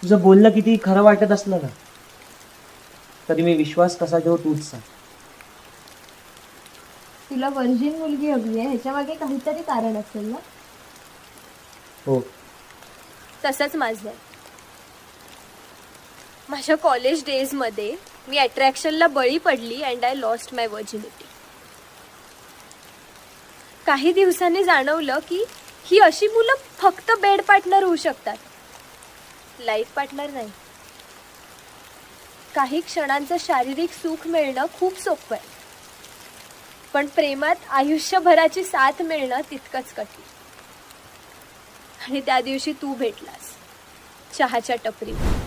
तुझं बोलणं किती खरं वाटत असलं ना तरी मी विश्वास कसा ठेवू तूच सांग. तुला वर्जिन मुलगी हवी आहे ह्याच्या मागे काहीतरी कारण असेल ना. हो. तसंच माझं आहे. माझ्या कॉलेज डेजमध्ये मी अट्रॅक्शनला बळी पडली and I lost my virginity. काही दिवसांनी जाणवलं की ही अशी मुलं फक्त बेड पार्टनर होऊ शकतात, लाईफ पार्टनर नाही. काही क्षणांचं शारीरिक सुख मिळणं खूप सोपं आहे, पण प्रेमात आयुष्यभराची साथ मिळणं तितकंच कठीण. आणि त्या दिवशी तू भेटलास चहाच्या टपरीवर.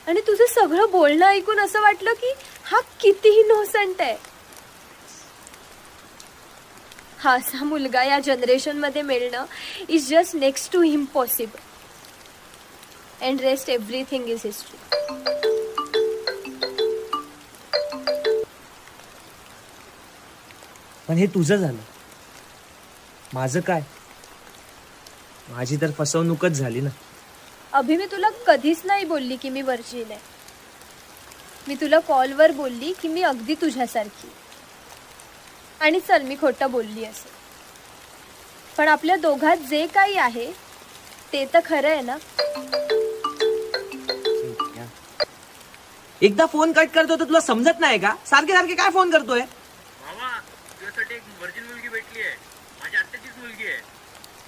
आणि तुझं सगळं बोलणं ऐकून असं वाटलं की हा किती इनोसंट आहे. हा असा मुलगा या जनरेशन मध्ये मिळणं is just next to impossible. And rest everything is history. पण हे तुझं झालं, माझं काय? माझी तर फसवणूकच झाली ना. अभि, मी तुला कधीच नाही बोलली की मी वर्जिन आहे. मी तुला कॉलवर बोलली की मी अगदी तुझ्यासारखी. आणि चल, मी खोटं बोलली असेल, पण आपल्या दोघात जे काही आहे ते तर खरं आहे ना. एकदा फोन कट करतो तर तुला समजत नाही का? सारखे सारखे काय फोन करतोय? मामा, तुझ्यासाठी एक व्हर्जिन मुलगी भेटली आहे. माझ्या आत्याचीच मुलगी आहे.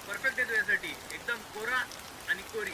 परफेक्ट आहे तुझ्यासाठी, एकदम कोरा आणि कोरी.